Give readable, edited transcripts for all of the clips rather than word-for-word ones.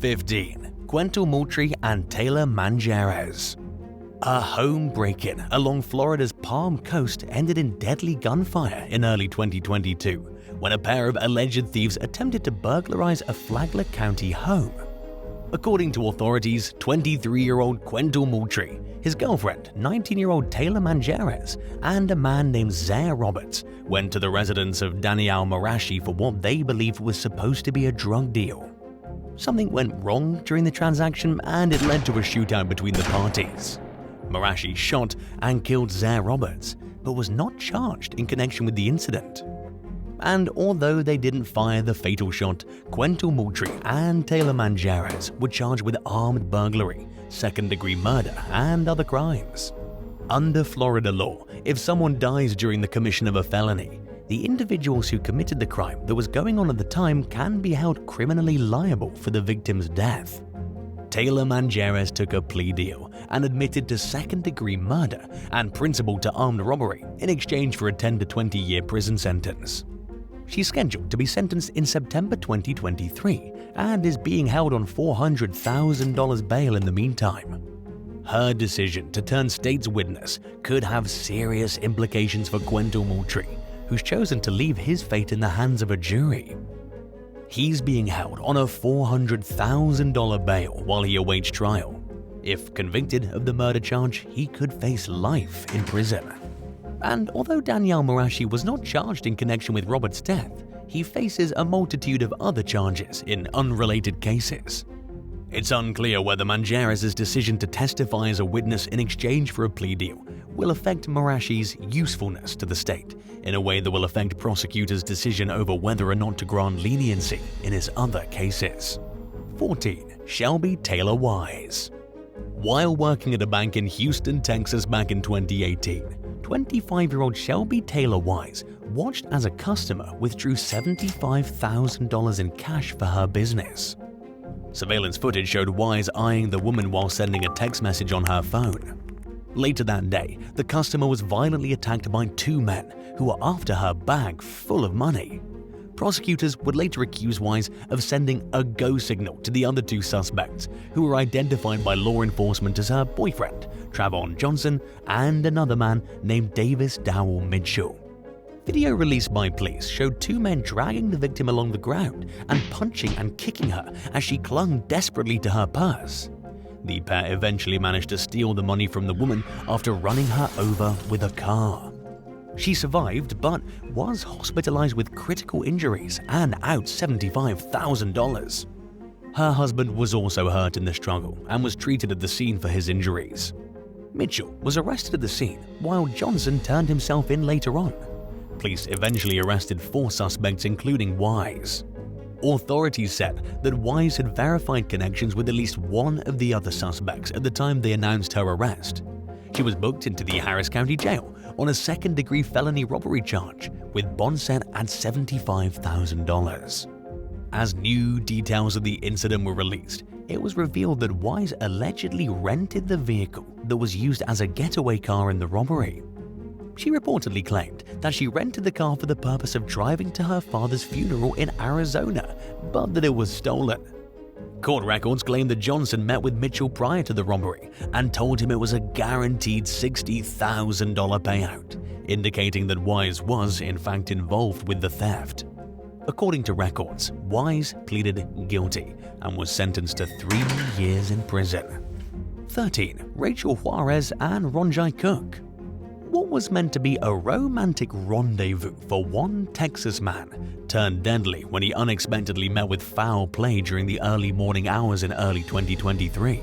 15. Cuentomoutry and Taylor Manjarres. A home break-in along Florida's Palm Coast ended in deadly gunfire in early 2022 when a pair of alleged thieves attempted to burglarize a Flagler County home. According to authorities, 23-year-old Cuentomoutry, his girlfriend, 19-year-old Taylor Manjarres, and a man named Zaya Brooks went to the residence of Danielle Marashi for what they believed was supposed to be a drug deal. Something went wrong during the transaction and it led to a shootout between the parties. Marashi shot and killed Zaya Brooks, but was not charged in connection with the incident. And although they didn't fire the fatal shot, Cuentomoutry and Taylor Manjarres were charged with armed burglary, second-degree murder, and other crimes. Under Florida law, if someone dies during the commission of a felony, the individuals who committed the crime that was going on at the time can be held criminally liable for the victim's death. Taylor Manjarres took a plea deal and admitted to second-degree murder and principal to armed robbery in exchange for a 10 to 20-year prison sentence. She's scheduled to be sentenced in September 2023 and is being held on $400,000 bail in the meantime. Her decision to turn state's witness could have serious implications for Cuentomoutry, who's chosen to leave his fate in the hands of a jury. He's being held on a $400,000 bail while he awaits trial. If convicted of the murder charge, he could face life in prison. And although Danielle Marashi was not charged in connection with Robert's death, he faces a multitude of other charges in unrelated cases. It's unclear whether Manjarres' decision to testify as a witness in exchange for a plea deal will affect Marashi's usefulness to the state in a way that will affect prosecutors' decision over whether or not to grant leniency in his other cases. 14. Shelby Taylor Wise. While working at a bank in Houston, Texas back in 2018, 25-year-old Shelby Taylor Wise watched as a customer withdrew $75,000 in cash for her business. Surveillance footage showed Wise eyeing the woman while sending a text message on her phone. Later that day, the customer was violently attacked by two men who were after her bag full of money. Prosecutors would later accuse Wise of sending a go signal to the other two suspects, who were identified by law enforcement as her boyfriend, Travon Johnson, and another man named Davis Dowell Mitchell. Video released by police showed two men dragging the victim along the ground and punching and kicking her as she clung desperately to her purse. The pair eventually managed to steal the money from the woman after running her over with a car. She survived but was hospitalized with critical injuries and out $75,000. Her husband was also hurt in the struggle and was treated at the scene for his injuries. Mitchell was arrested at the scene while Johnson turned himself in later on. Police eventually arrested 4 suspects including Wise. Authorities said that Wise had verified connections with at least one of the other suspects at the time they announced her arrest. She was booked into the Harris County Jail on a second-degree felony robbery charge with bond set at $75,000. As new details of the incident were released, it was revealed that Wise allegedly rented the vehicle that was used as a getaway car in the robbery. She reportedly claimed that she rented the car for the purpose of driving to her father's funeral in Arizona, but that it was stolen. Court records claim that Johnson met with Mitchell prior to the robbery and told him it was a guaranteed $60,000 payout, indicating that Wise was in fact involved with the theft. According to records, Wise pleaded guilty and was sentenced to 3 years in prison. 13. Rachel Juarez and Ronji Cook. What was meant to be a romantic rendezvous for one Texas man turned deadly when he unexpectedly met with foul play during the early morning hours in early 2023.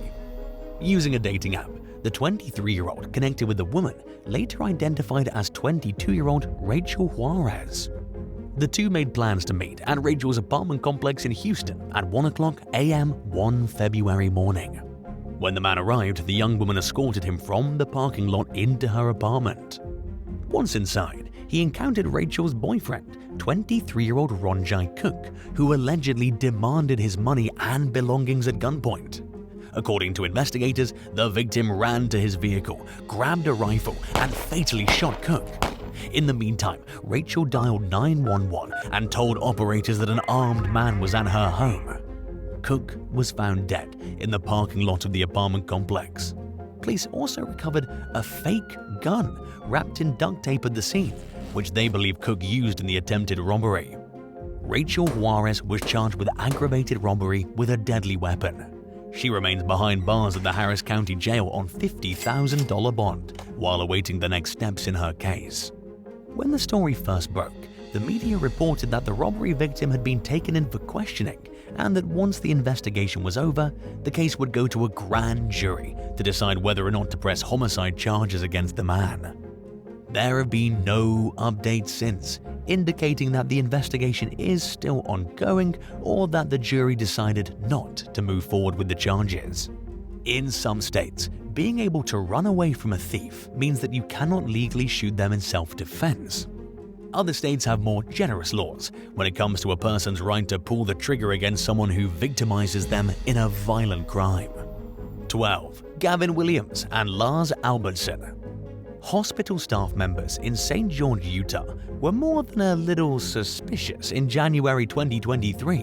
Using a dating app, the 23-year-old connected with the woman later identified as 22-year-old Rachel Juarez. The two made plans to meet at Rachel's apartment complex in Houston at 1:00 a.m. one February morning. When the man arrived, the young woman escorted him from the parking lot into her apartment. Once inside, he encountered Rachel's boyfriend, 23-year-old Ronji Cook, who allegedly demanded his money and belongings at gunpoint. According to investigators, the victim ran to his vehicle, grabbed a rifle, and fatally shot Cook. In the meantime, Rachel dialed 911 and told operators that an armed man was at her home. Cook was found dead in the parking lot of the apartment complex. Police also recovered a fake gun wrapped in duct tape at the scene, which they believe Cook used in the attempted robbery. Rachel Juarez was charged with aggravated robbery with a deadly weapon. She remains behind bars at the Harris County Jail on $50,000 bond while awaiting the next steps in her case. When the story first broke, the media reported that the robbery victim had been taken in for questioning and that once the investigation was over, the case would go to a grand jury to decide whether or not to press homicide charges against the man. There have been no updates since, indicating that the investigation is still ongoing or that the jury decided not to move forward with the charges. In some states, being able to run away from a thief means that you cannot legally shoot them in self-defense. Other states have more generous laws when it comes to a person's right to pull the trigger against someone who victimizes them in a violent crime. 12. Gavin Williams and Lars Albertson. Hospital staff members in St. George, Utah were more than a little suspicious in January 2023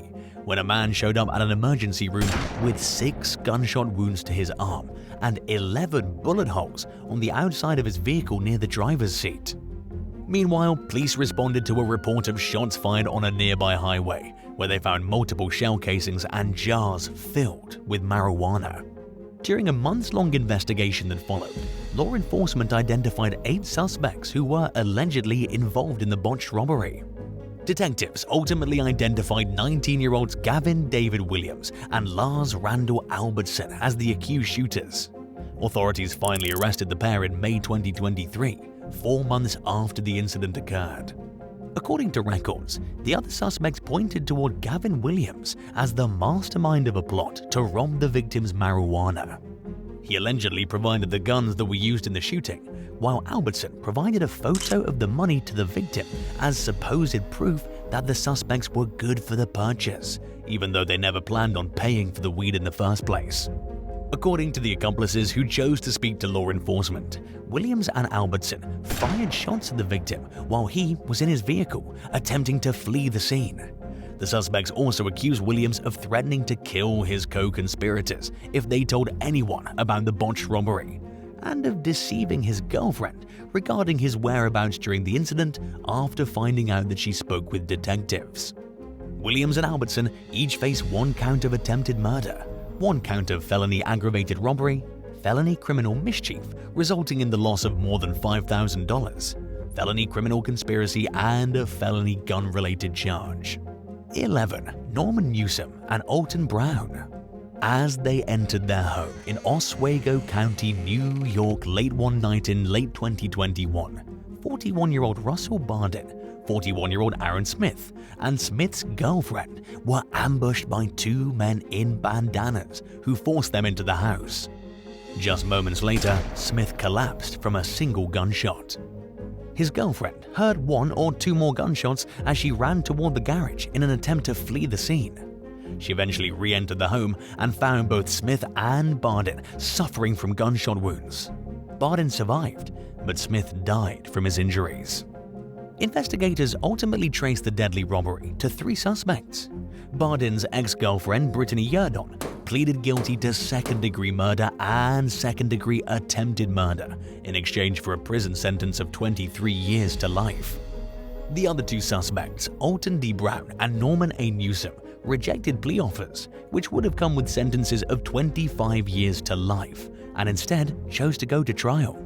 when a man showed up at an emergency room with 6 gunshot wounds to his arm and 11 bullet holes on the outside of his vehicle near the driver's seat. Meanwhile, police responded to a report of shots fired on a nearby highway where they found multiple shell casings and jars filled with marijuana. During a months-long investigation that followed, law enforcement identified 8 suspects who were allegedly involved in the botched robbery. Detectives ultimately identified 19-year-olds Gavin David Williams and Lars Randall Albertson as the accused shooters. Authorities finally arrested the pair in May 2023, 4 months after the incident occurred. According to records, the other suspects pointed toward Gavin Williams as the mastermind of a plot to rob the victim's marijuana. He allegedly provided the guns that were used in the shooting, while Albertson provided a photo of the money to the victim as supposed proof that the suspects were good for the purchase, even though they never planned on paying for the weed in the first place. According to the accomplices who chose to speak to law enforcement, Williams and Albertson fired shots at the victim while he was in his vehicle, attempting to flee the scene. The suspects also accused Williams of threatening to kill his co-conspirators if they told anyone about the botched robbery, and of deceiving his girlfriend regarding his whereabouts during the incident after finding out that she spoke with detectives. Williams and Albertson each face 1 count of attempted murder, 1 count of felony aggravated robbery, felony criminal mischief resulting in the loss of more than $5,000, felony criminal conspiracy, and a felony gun-related charge. 11. Norman Newsom and Alton Brown. As they entered their home in Oswego County, New York late one night in late 2021, 41-year-old Russell Bardin, 41-year-old Aaron Smith, and Smith's girlfriend were ambushed by 2 men in bandanas who forced them into the house. Just moments later, Smith collapsed from a single gunshot. His girlfriend heard 1 or 2 more gunshots as she ran toward the garage in an attempt to flee the scene. She eventually re-entered the home and found both Smith and Bardin suffering from gunshot wounds. Bardin survived, but Smith died from his injuries. Investigators ultimately traced the deadly robbery to 3 suspects. Bardin's ex-girlfriend, Brittany Yerdon, pleaded guilty to second-degree murder and second-degree attempted murder in exchange for a prison sentence of 23 years to life. The other 2 suspects, Alton D. Brown and Norman A. Newsom, rejected plea offers, which would have come with sentences of 25 years to life, and instead chose to go to trial.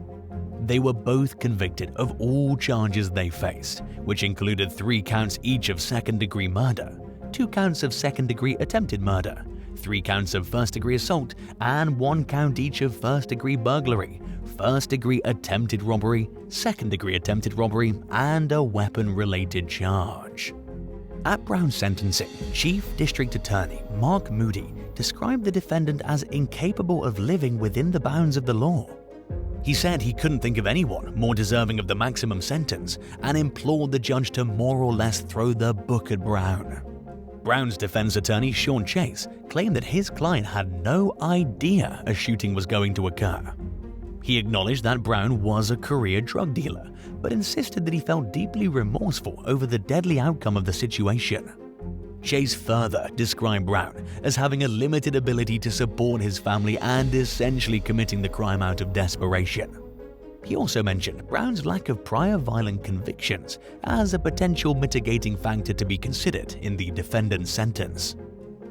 They were both convicted of all charges they faced, which included 3 counts each of second-degree murder, 2 counts of second-degree attempted murder, 3 counts of first-degree assault, and 1 count each of first-degree burglary, first-degree attempted robbery, second-degree attempted robbery, and a weapon-related charge. At Brown's sentencing, Chief District Attorney Mark Moody described the defendant as incapable of living within the bounds of the law. He said he couldn't think of anyone more deserving of the maximum sentence and implored the judge to more or less throw the book at Brown. Brown's defense attorney, Sean Chase, claimed that his client had no idea a shooting was going to occur. He acknowledged that Brown was a career drug dealer, but insisted that he felt deeply remorseful over the deadly outcome of the situation. Chase further described Brown as having a limited ability to support his family and essentially committing the crime out of desperation. He also mentioned Brown's lack of prior violent convictions as a potential mitigating factor to be considered in the defendant's sentence.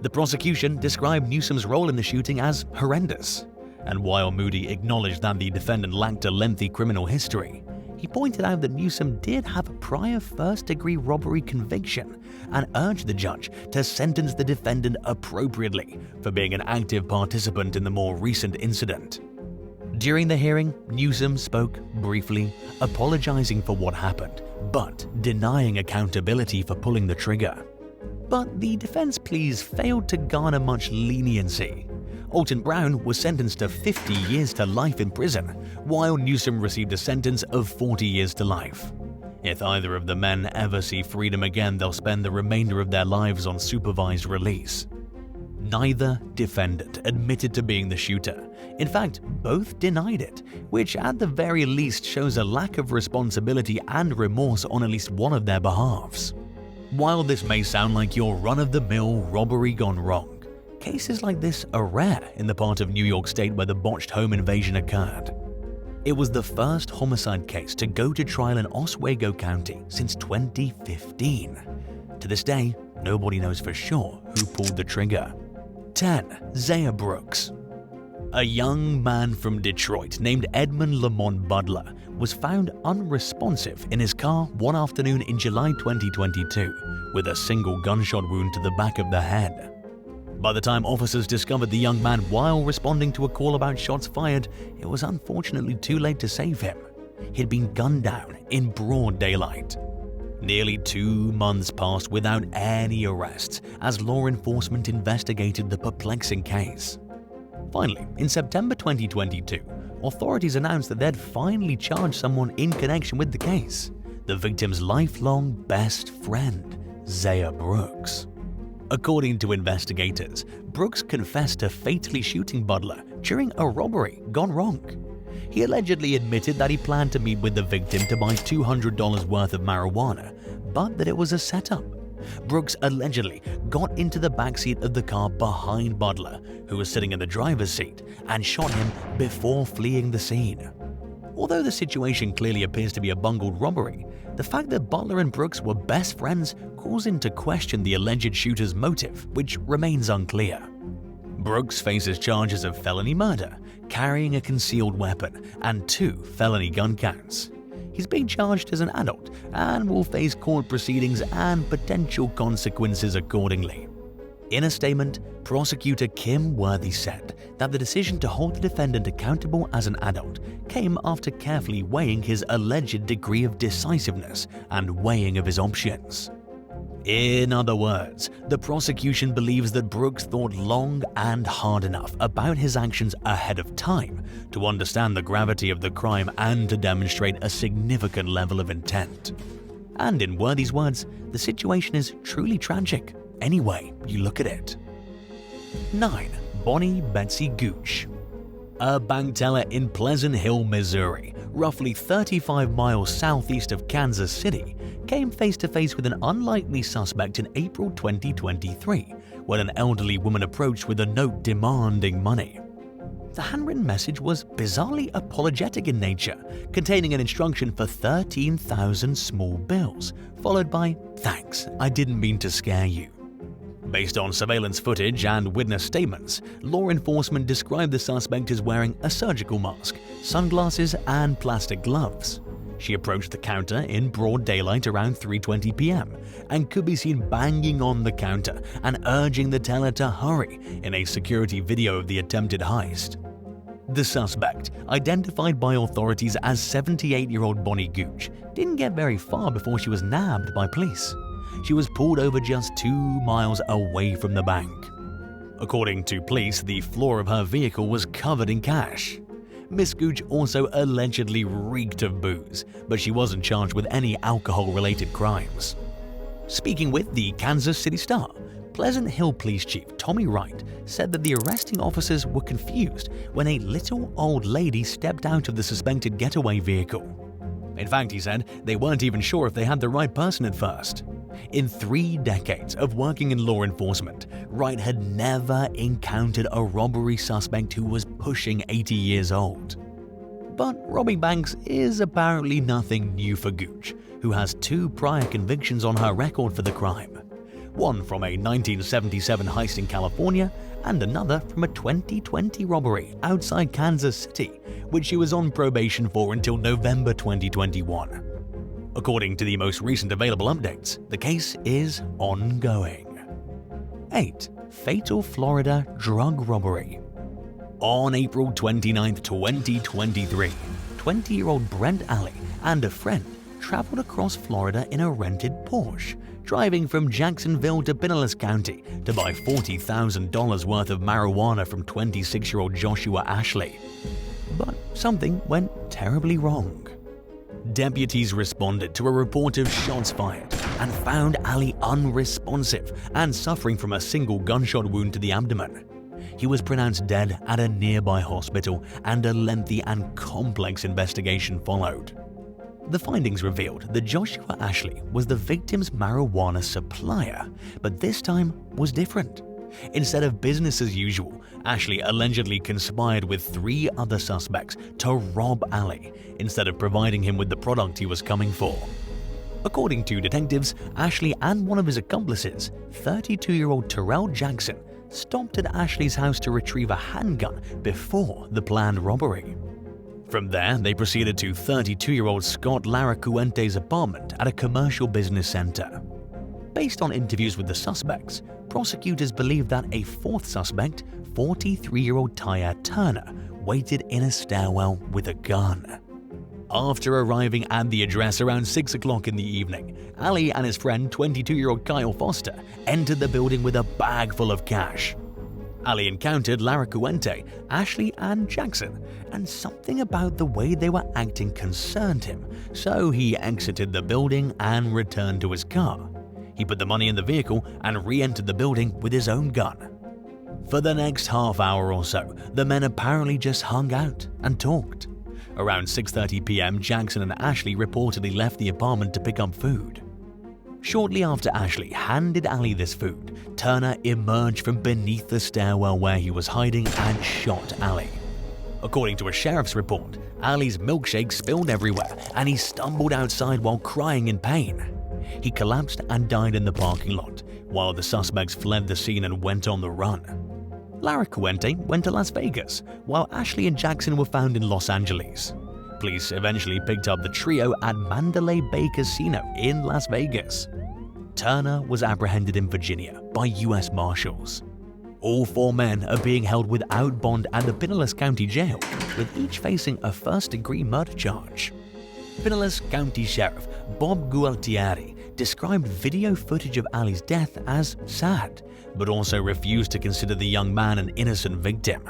The prosecution described Newsom's role in the shooting as horrendous, and while Moody acknowledged that the defendant lacked a lengthy criminal history, he pointed out that Newsom did have a prior first-degree robbery conviction and urged the judge to sentence the defendant appropriately for being an active participant in the more recent incident. During the hearing, Newsom spoke briefly, apologizing for what happened, but denying accountability for pulling the trigger. But the defense pleas failed to garner much leniency. Alton Brown was sentenced to 50 years to life in prison, while Newsom received a sentence of 40 years to life. If either of the men ever see freedom again, they'll spend the remainder of their lives on supervised release. Neither defendant admitted to being the shooter. In fact, both denied it, which at the very least shows a lack of responsibility and remorse on at least one of their behalves. While this may sound like your run-of-the-mill robbery gone wrong, cases like this are rare in the part of New York State where the botched home invasion occurred. It was the first homicide case to go to trial in Oswego County since 2015. To this day, nobody knows for sure who pulled the trigger. 10. Zaya Brooks. A young man from Detroit named Edmund Lamont Butler was found unresponsive in his car one afternoon in July 2022 with a single gunshot wound to the back of the head. By the time officers discovered the young man while responding to a call about shots fired, it was unfortunately too late to save him. He'd been gunned down in broad daylight. Nearly 2 months passed without any arrests as law enforcement investigated the perplexing case. Finally, in September 2022, authorities announced that they'd finally charged someone in connection with the case: the victim's lifelong best friend, Zaya Brooks. According to investigators, Brooks confessed to fatally shooting Butler during a robbery gone wrong. He allegedly admitted that he planned to meet with the victim to buy $200 worth of marijuana, but that it was a setup. Brooks allegedly got into the backseat of the car behind Butler, who was sitting in the driver's seat, and shot him before fleeing the scene. Although the situation clearly appears to be a bungled robbery, the fact that Butler and Brooks were best friends calls into question the alleged shooter's motive, which remains unclear. Brooks faces charges of felony murder, carrying a concealed weapon, and 2 felony gun counts. He's being charged as an adult and will face court proceedings and potential consequences accordingly. In a statement, prosecutor Kim Worthy said that the decision to hold the defendant accountable as an adult came after carefully weighing his alleged degree of decisiveness and weighing of his options. In other words, the prosecution believes that Brooks thought long and hard enough about his actions ahead of time to understand the gravity of the crime and to demonstrate a significant level of intent. And in Worthy's words, the situation is truly tragic, any way you look at it. 9. Bonnie Betsy Gooch. A bank teller in Pleasant Hill, Missouri, roughly 35 miles southeast of Kansas City, came face to face with an unlikely suspect in April 2023 when an elderly woman approached with a note demanding money. The handwritten message was bizarrely apologetic in nature, containing an instruction for 13,000 small bills, followed by, "Thanks, I didn't mean to scare you." Based on surveillance footage and witness statements, law enforcement described the suspect as wearing a surgical mask, sunglasses, and plastic gloves. She approached the counter in broad daylight around 3:20 p.m. and could be seen banging on the counter and urging the teller to hurry in a security video of the attempted heist. The suspect, identified by authorities as 78-year-old Bonnie Gooch, didn't get very far before she was nabbed by police. She was pulled over just 2 miles away from the bank. According to police, the floor of her vehicle was covered in cash. Miss Gooch also allegedly reeked of booze, but she wasn't charged with any alcohol-related crimes. Speaking with the Kansas City Star, Pleasant Hill Police Chief Tommy Wright said that the arresting officers were confused when a little old lady stepped out of the suspected getaway vehicle. In fact, he said they weren't even sure if they had the right person at first. In 3 decades of working in law enforcement, Wright had never encountered a robbery suspect who was pushing 80 years old. But robbing banks is apparently nothing new for Gooch, who has 2 prior convictions on her record for the crime. One from a 1977 heist in California and another from a 2020 robbery outside Kansas City, which she was on probation for until November 2021. According to the most recent available updates, the case is ongoing. 8. Fatal Florida drug robbery. On April 29, 2023, 20-year-old Brent Alley and a friend traveled across Florida in a rented Porsche, driving from Jacksonville to Pinellas County to buy $40,000 worth of marijuana from 26-year-old Joshua Ashley. But something went terribly wrong. Deputies responded to a report of shots fired and found Ali unresponsive and suffering from a single gunshot wound to the abdomen. He was pronounced dead at a nearby hospital, and a lengthy and complex investigation followed. The findings revealed that Joshua Ashley was the victim's marijuana supplier, but this time was different. Instead of business as usual, Ashley allegedly conspired with 3 other suspects to rob Ali instead of providing him with the product he was coming for. According to detectives, Ashley and one of his accomplices, 32-year-old Terrell Jackson, stopped at Ashley's house to retrieve a handgun before the planned robbery. From there, they proceeded to 32-year-old Scott Laracuente's apartment at a commercial business center. Based on interviews with the suspects, prosecutors believe that a 4th suspect, 43-year-old Taya Turner, waited in a stairwell with a gun. After arriving at the address around 6 o'clock in the evening, Ali and his friend, 22-year-old Kyle Foster, entered the building with a bag full of cash. Ali encountered Laracuente, Ashley, and Jackson, and something about the way they were acting concerned him, so he exited the building and returned to his car. He put the money in the vehicle and re-entered the building with his own gun. For the next half hour or so, the men apparently just hung out and talked. Around 6:30 p.m., Jackson and Ashley reportedly left the apartment to pick up food. Shortly after Ashley handed Ali this food, Turner emerged from beneath the stairwell where he was hiding and shot Ali. According to a sheriff's report, Ali's milkshake spilled everywhere and he stumbled outside while crying in pain. He collapsed and died in the parking lot, while the suspects fled the scene and went on the run. Laracuente went to Las Vegas, while Ashley and Jackson were found in Los Angeles. Police eventually picked up the trio at Mandalay Bay Casino in Las Vegas. Turner was apprehended in Virginia by U.S. Marshals. All 4 men are being held without bond at the Pinellas County Jail, with each facing a first-degree murder charge. Pinellas County Sheriff Bob Gualtieri described video footage of Ali's death as sad, but also refused to consider the young man an innocent victim.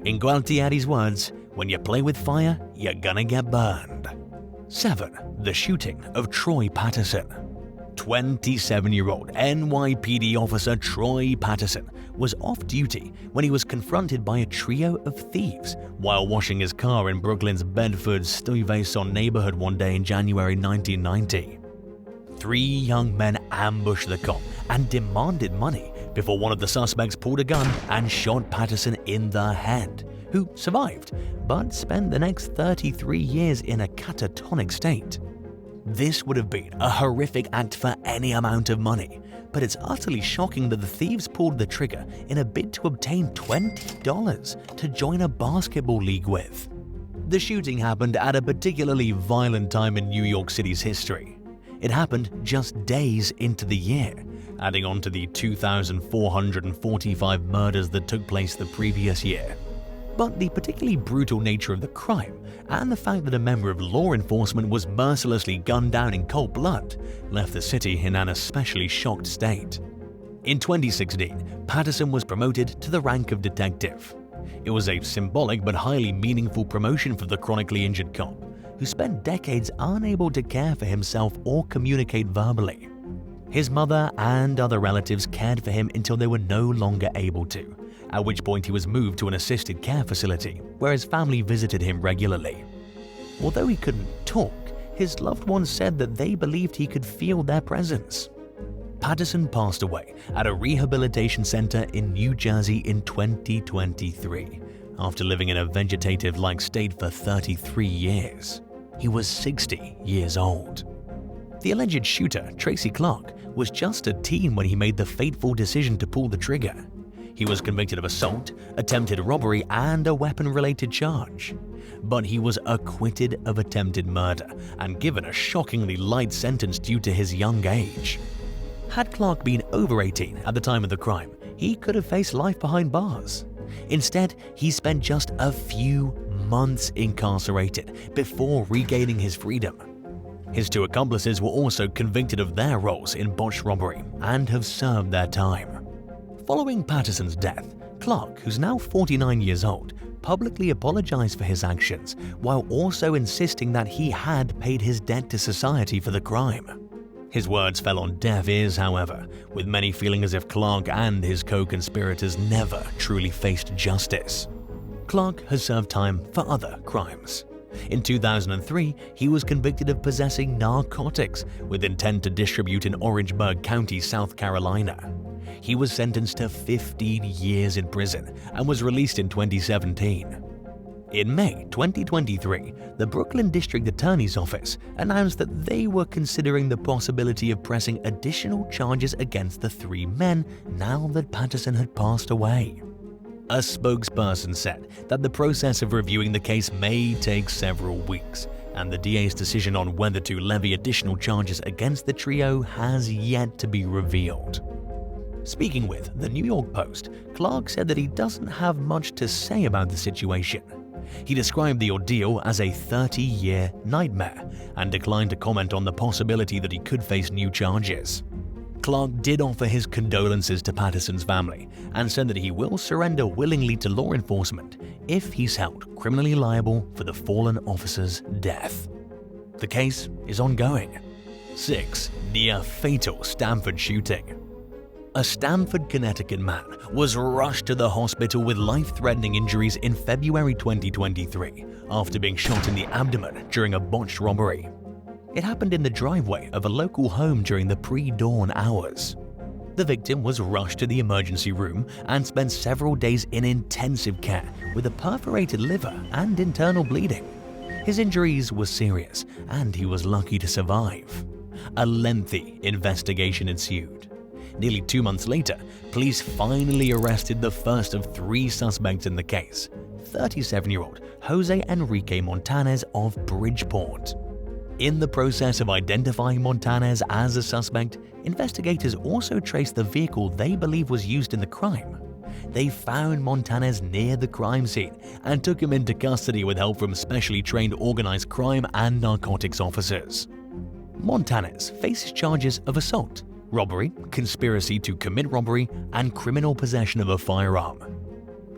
In Gualtieri's words, "When you play with fire, you're gonna get burned." 7. The shooting of Troy Patterson. 27-year-old NYPD officer Troy Patterson was off duty when he was confronted by a trio of thieves while washing his car in Brooklyn's Bedford-Stuyvesant neighborhood one day in January 1990. 3 young men ambushed the cop and demanded money before one of the suspects pulled a gun and shot Patterson in the head, who survived, but spent the next 33 years in a catatonic state. This would have been a horrific act for any amount of money, but it's utterly shocking that the thieves pulled the trigger in a bid to obtain $20 to join a basketball league with. The shooting happened at a particularly violent time in New York City's history. It happened just days into the year, adding on to the 2,445 murders that took place the previous year. But the particularly brutal nature of the crime and the fact that a member of law enforcement was mercilessly gunned down in cold blood left the city in an especially shocked state. In 2016, Patterson was promoted to the rank of detective. It was a symbolic but highly meaningful promotion for the chronically injured cop, who spent decades unable to care for himself or communicate verbally. His mother and other relatives cared for him until they were no longer able to, at which point he was moved to an assisted care facility where his family visited him regularly. Although he couldn't talk, his loved ones said that they believed he could feel their presence. Patterson passed away at a rehabilitation center in New Jersey in 2023 after living in a vegetative-like state for 33 years. He was 60 years old. The alleged shooter, Tracy Clark, was just a teen when he made the fateful decision to pull the trigger. He was convicted of assault, attempted robbery, and a weapon-related charge. But he was acquitted of attempted murder and given a shockingly light sentence due to his young age. Had Clark been over 18 at the time of the crime, he could have faced life behind bars. Instead, he spent just a few months incarcerated before regaining his freedom. His two accomplices were also convicted of their roles in botched robbery and have served their time. Following Patterson's death, Clark, who's now 49 years old, publicly apologized for his actions while also insisting that he had paid his debt to society for the crime. His words fell on deaf ears, however, with many feeling as if Clark and his co-conspirators never truly faced justice. Clark has served time for other crimes. In 2003, he was convicted of possessing narcotics with intent to distribute in Orangeburg County, South Carolina. He was sentenced to 15 years in prison and was released in 2017. In May 2023, the Brooklyn District Attorney's Office announced that they were considering the possibility of pressing additional charges against the three men now that Patterson had passed away. A spokesperson said that the process of reviewing the case may take several weeks, and the DA's decision on whether to levy additional charges against the trio has yet to be revealed. Speaking with the New York Post, Clark said that he doesn't have much to say about the situation. He described the ordeal as a 30-year nightmare and declined to comment on the possibility that he could face new charges. Clark did offer his condolences to Patterson's family and said that he will surrender willingly to law enforcement if he's held criminally liable for the fallen officer's death. The case is ongoing. 6. Near fatal Stamford shooting. A Stamford, Connecticut man was rushed to the hospital with life-threatening injuries in February 2023 after being shot in the abdomen during a botched robbery. It happened in the driveway of a local home during the pre-dawn hours. The victim was rushed to the emergency room and spent several days in intensive care with a perforated liver and internal bleeding. His injuries were serious and he was lucky to survive. A lengthy investigation ensued. Nearly 2 months later, police finally arrested the first of 3 suspects in the case, 37-year-old Jose Enrique Montanez of Bridgeport. In the process of identifying Montanez as a suspect, investigators also traced the vehicle they believe was used in the crime. They found Montanez near the crime scene and took him into custody with help from specially trained organized crime and narcotics officers. Montanez faces charges of assault, robbery, conspiracy to commit robbery, and criminal possession of a firearm.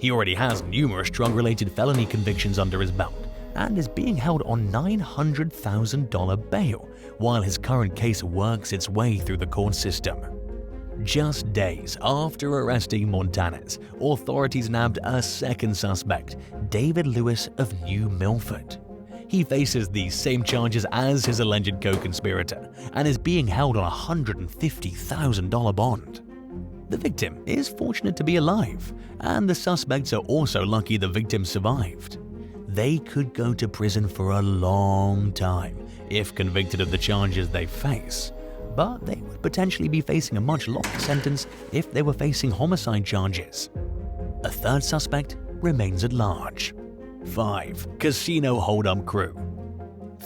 He already has numerous drug-related felony convictions under his belt and is being held on $900,000 bail while his current case works its way through the court system. Just days after arresting Montanez, authorities nabbed a second suspect, David Lewis of New Milford. He faces the same charges as his alleged co-conspirator and is being held on a $150,000 bond. The victim is fortunate to be alive, and the suspects are also lucky the victim survived. They could go to prison for a long time if convicted of the charges they face, but they would potentially be facing a much longer sentence if they were facing homicide charges. A third suspect remains at large. 5. Casino hold-up crew.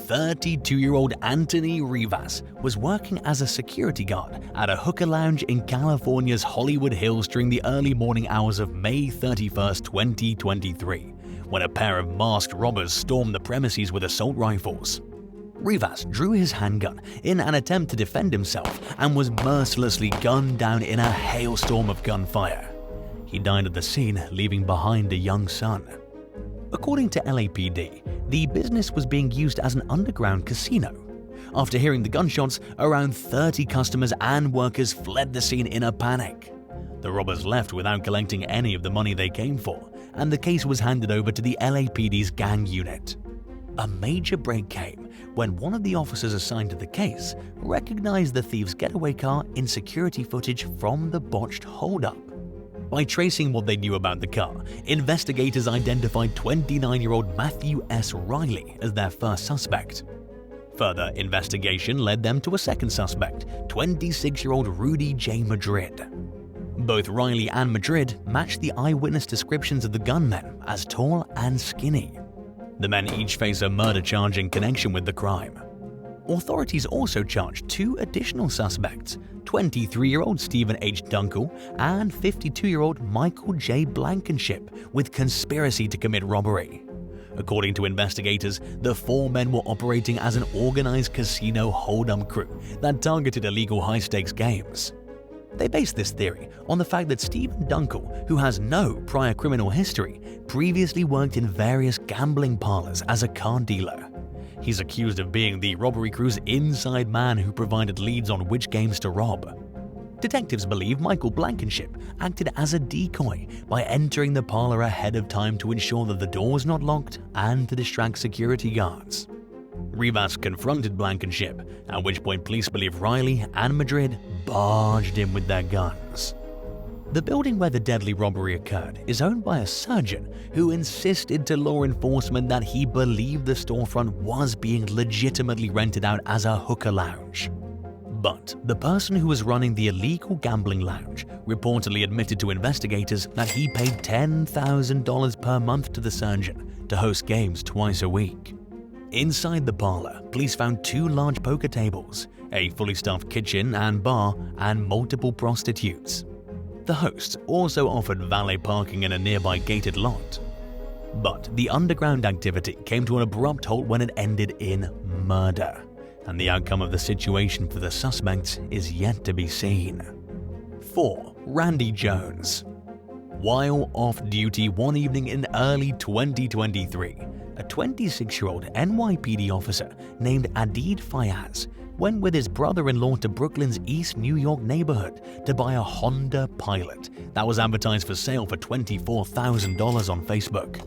32-year-old Anthony Rivas was working as a security guard at a hookah lounge in California's Hollywood Hills during the early morning hours of May 31, 2023, when a pair of masked robbers stormed the premises with assault rifles. Rivas drew his handgun in an attempt to defend himself and was mercilessly gunned down in a hailstorm of gunfire. He died at the scene, leaving behind a young son. According to LAPD, the business was being used as an underground casino. After hearing the gunshots, around 30 customers and workers fled the scene in a panic. The robbers left without collecting any of the money they came for, and the case was handed over to the LAPD's gang unit. A major break came when one of the officers assigned to the case recognized the thief's getaway car in security footage from the botched holdup. By tracing what they knew about the car, investigators identified 29-year-old Matthew S. Riley as their first suspect. Further investigation led them to a second suspect, 26-year-old Rudy J. Madrid. Both Riley and Madrid matched the eyewitness descriptions of the gunmen as tall and skinny. The men each face a murder charge in connection with the crime. Authorities also charged two additional suspects, 23-year-old Stephen H. Dunkel and 52-year-old Michael J. Blankenship, with conspiracy to commit robbery. According to investigators, the four men were operating as an organized casino hold-up crew that targeted illegal high-stakes games. They based this theory on the fact that Stephen Dunkel, who has no prior criminal history, previously worked in various gambling parlors as a card dealer. He's accused of being the robbery crew's inside man who provided leads on which games to rob. Detectives believe Michael Blankenship acted as a decoy by entering the parlor ahead of time to ensure that the door was not locked and to distract security guards. Rivas confronted Blankenship, at which point police believe Riley and Madrid barged in with their guns. The building where the deadly robbery occurred is owned by a surgeon who insisted to law enforcement that he believed the storefront was being legitimately rented out as a hooker lounge. But the person who was running the illegal gambling lounge reportedly admitted to investigators that he paid $10,000 per month to the surgeon to host games twice a week. Inside the parlor, police found two large poker tables, a fully staffed kitchen and bar, and multiple prostitutes. The hosts also offered valet parking in a nearby gated lot. But the underground activity came to an abrupt halt when it ended in murder, and the outcome of the situation for the suspects is yet to be seen. 4. Randy Jones. While off duty one evening in early 2023, a 26-year-old NYPD officer named Adid Fayaz went with his brother-in-law to Brooklyn's East New York neighborhood to buy a Honda Pilot that was advertised for sale for $24,000 on Facebook.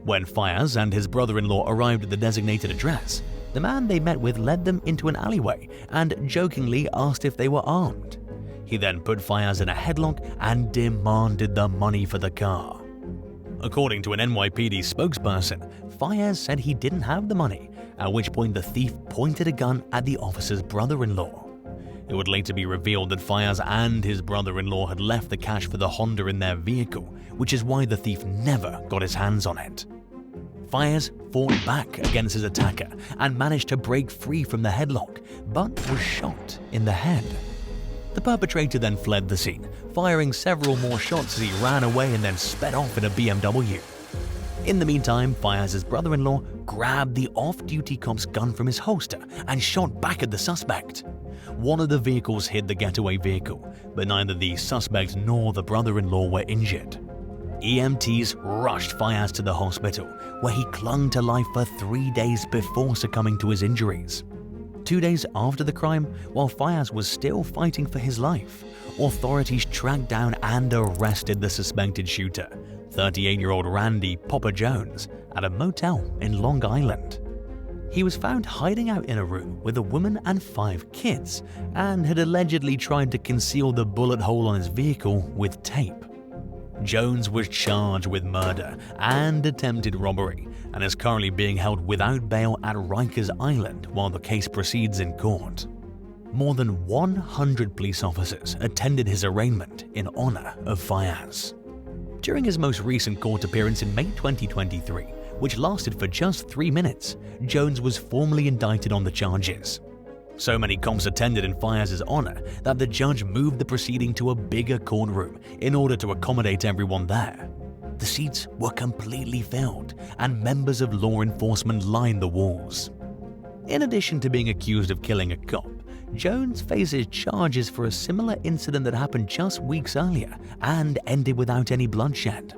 When Fayaz and his brother-in-law arrived at the designated address, the man they met with led them into an alleyway and jokingly asked if they were armed. He then put Fayaz in a headlock and demanded the money for the car. According to an NYPD spokesperson, Fayaz said he didn't have the money, at which point the thief pointed a gun at the officer's brother-in-law. It would later be revealed that Fayaz and his brother-in-law had left the cash for the Honda in their vehicle, which is why the thief never got his hands on it. Fayaz fought back against his attacker and managed to break free from the headlock, but was shot in the head. The perpetrator then fled the scene, firing several more shots as he ran away and then sped off in a BMW. In the meantime, Fayaz's brother-in-law grabbed the off-duty cop's gun from his holster and shot back at the suspect. One of the vehicles hit the getaway vehicle, but neither the suspect nor the brother-in-law were injured. EMTs rushed Fayaz to the hospital, where he clung to life for 3 days before succumbing to his injuries. 2 days after the crime, while Fayaz was still fighting for his life, authorities tracked down and arrested the suspected shooter, 38-year-old Randy Popper Jones, at a motel in Long Island. He was found hiding out in a room with a woman and 5 kids and had allegedly tried to conceal the bullet hole on his vehicle with tape. Jones was charged with murder and attempted robbery and is currently being held without bail at Rikers Island while the case proceeds in court. More than 100 police officers attended his arraignment in honor of Fayaz. During his most recent court appearance in May 2023, which lasted for just 3 minutes, Jones was formally indicted on the charges. So many cops attended in Fayaz's honor that the judge moved the proceeding to a bigger courtroom in order to accommodate everyone there. The seats were completely filled, and members of law enforcement lined the walls. In addition to being accused of killing a cop, Jones faces charges for a similar incident that happened just weeks earlier and ended without any bloodshed.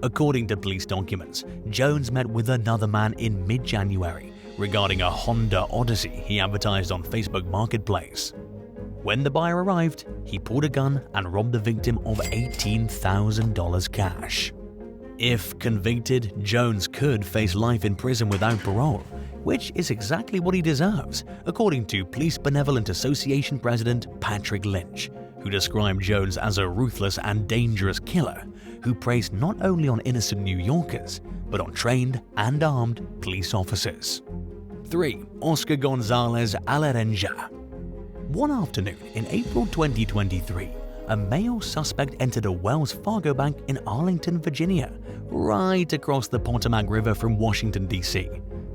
According to police documents, Jones met with another man in mid-January regarding a Honda Odyssey he advertised on Facebook Marketplace. When the buyer arrived, he pulled a gun and robbed the victim of $18,000 cash. If convicted, Jones could face life in prison without parole, which is exactly what he deserves, according to Police Benevolent Association President Patrick Lynch, who described Jones as a ruthless and dangerous killer who preys not only on innocent New Yorkers, but on trained and armed police officers. 3. Oscar Gonzalez Alarenja. One afternoon in April 2023, a male suspect entered a Wells Fargo bank in Arlington, Virginia, right across the Potomac River from Washington, D.C.,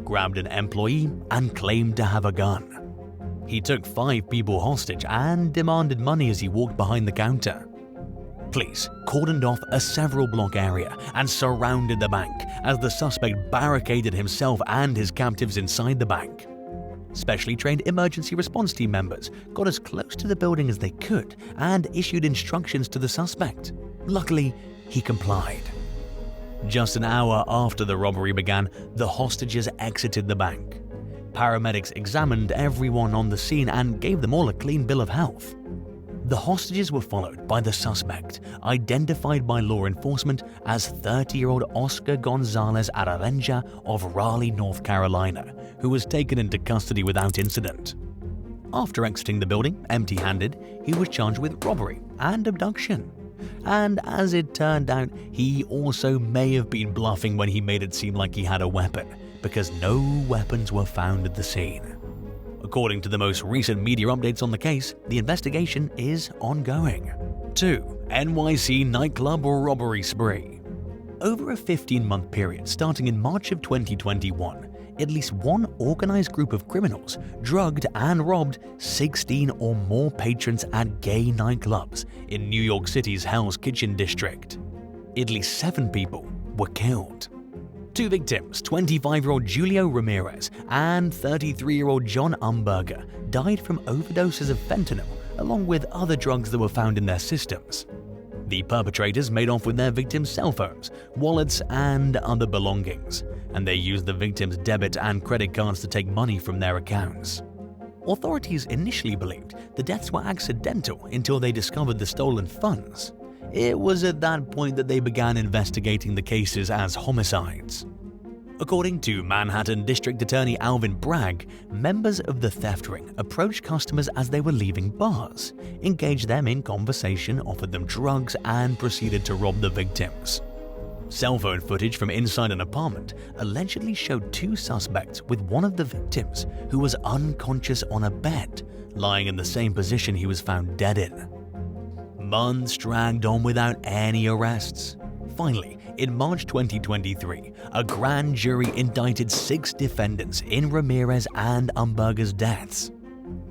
grabbed an employee and claimed to have a gun. He took 5 people hostage and demanded money as he walked behind the counter. Police cordoned off a several-block area and surrounded the bank as the suspect barricaded himself and his captives inside the bank. Specially trained emergency response team members got as close to the building as they could and issued instructions to the suspect. Luckily, he complied. Just an hour after the robbery began, the hostages exited the bank. Paramedics examined everyone on the scene and gave them all a clean bill of health. The hostages were followed by the suspect, identified by law enforcement as 30-year-old Oscar Gonzalez Alarenja of Raleigh, North Carolina, who was taken into custody without incident. After exiting the building empty-handed, he was charged with robbery and abduction. And as it turned out, he also may have been bluffing when he made it seem like he had a weapon, because no weapons were found at the scene. According to the most recent media updates on the case, the investigation is ongoing. 2. NYC Nightclub Robbery Spree. Over a 15-month period starting in March of 2021, at least one organized group of criminals drugged and robbed 16 or more patrons at gay nightclubs in New York City's Hell's Kitchen district. At least 7 people were killed. 2 victims, 25-year-old Julio Ramirez and 33-year-old John Umberger, died from overdoses of fentanyl along with other drugs that were found in their systems. The perpetrators made off with their victims' cell phones, wallets, and other belongings, and they used the victims' debit and credit cards to take money from their accounts. Authorities initially believed the deaths were accidental until they discovered the stolen funds. It was at that point that they began investigating the cases as homicides. According to Manhattan District Attorney Alvin Bragg, members of the theft ring approached customers as they were leaving bars, engaged them in conversation, offered them drugs, and proceeded to rob the victims. Cell phone footage from inside an apartment allegedly showed 2 suspects with one of the victims who was unconscious on a bed, lying in the same position he was found dead in. Months dragged on without any arrests. Finally, in March 2023, a grand jury indicted 6 defendants in Ramirez and Umberger's deaths.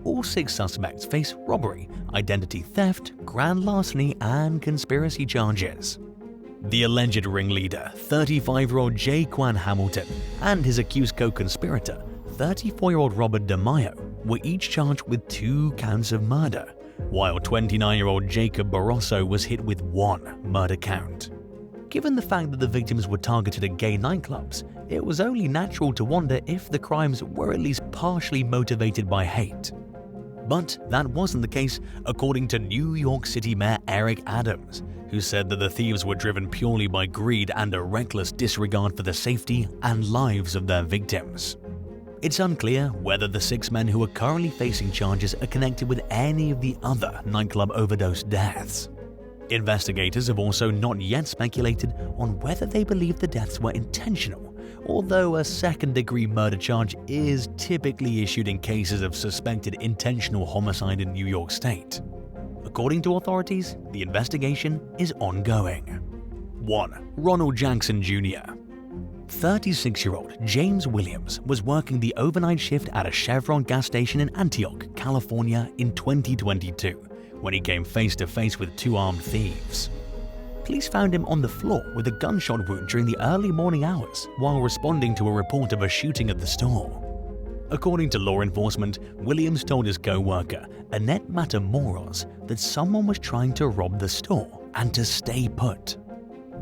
All 6 suspects face robbery, identity theft, grand larceny, and conspiracy charges. The alleged ringleader, 35-year-old Jaquan Hamilton, and his accused co-conspirator, 34-year-old Robert DeMaio, were each charged with 2 counts of murder, while 29-year-old Jacob Barroso was hit with 1 murder count. Given the fact that the victims were targeted at gay nightclubs, it was only natural to wonder if the crimes were at least partially motivated by hate. But that wasn't the case, according to New York City Mayor Eric Adams, who said that the thieves were driven purely by greed and a reckless disregard for the safety and lives of their victims. It's unclear whether the 6 men who are currently facing charges are connected with any of the other nightclub overdose deaths. Investigators have also not yet speculated on whether they believe the deaths were intentional, although a second-degree murder charge is typically issued in cases of suspected intentional homicide in New York State. According to authorities, the investigation is ongoing. 1. Ronald Jackson Jr. 36-year-old James Williams was working the overnight shift at a Chevron gas station in Antioch, California in 2022 when he came face to face with 2 armed thieves. Police found him on the floor with a gunshot wound during the early morning hours while responding to a report of a shooting at the store. According to law enforcement, Williams told his co-worker, Annette Matamoros, that someone was trying to rob the store and to stay put.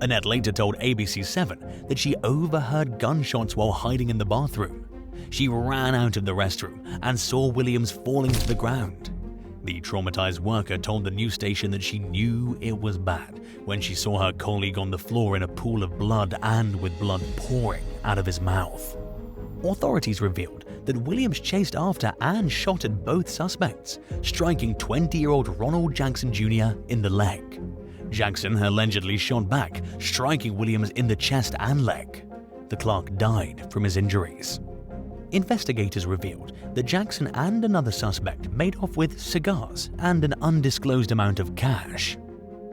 Annette later told ABC7 that she overheard gunshots while hiding in the bathroom. She ran out of the restroom and saw Williams falling to the ground. The traumatized worker told the news station that she knew it was bad when she saw her colleague on the floor in a pool of blood and with blood pouring out of his mouth. Authorities revealed that Williams chased after and shot at both suspects, striking 20-year-old Ronald Jackson Jr. in the leg. Jackson allegedly shot back, striking Williams in the chest and leg. The clerk died from his injuries. Investigators revealed that Jackson and another suspect made off with cigars and an undisclosed amount of cash.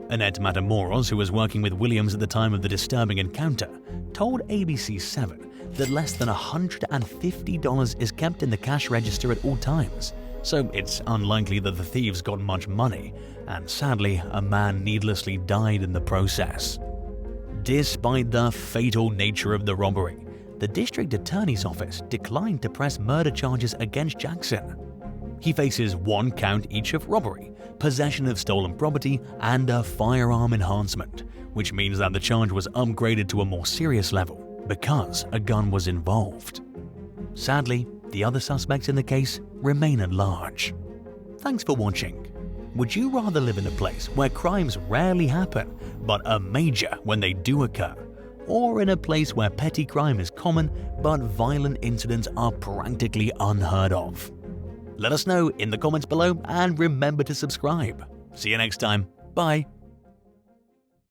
Annette Matamoros, who was working with Williams at the time of the disturbing encounter, told ABC7 that less than $150 is kept in the cash register at all times, so it's unlikely that the thieves got much money, and sadly, a man needlessly died in the process. Despite the fatal nature of the robbery, the district attorney's office declined to press murder charges against Jackson. He faces 1 count each of robbery, possession of stolen property, and a firearm enhancement, which means that the charge was upgraded to a more serious level because a gun was involved. Sadly, the other suspects in the case remain at large. Thanks for watching. Would you rather live in a place where crimes rarely happen, but are major when they do occur? Or in a place where petty crime is common, but violent incidents are practically unheard of? Let us know in the comments below and remember to subscribe. See you next time. Bye.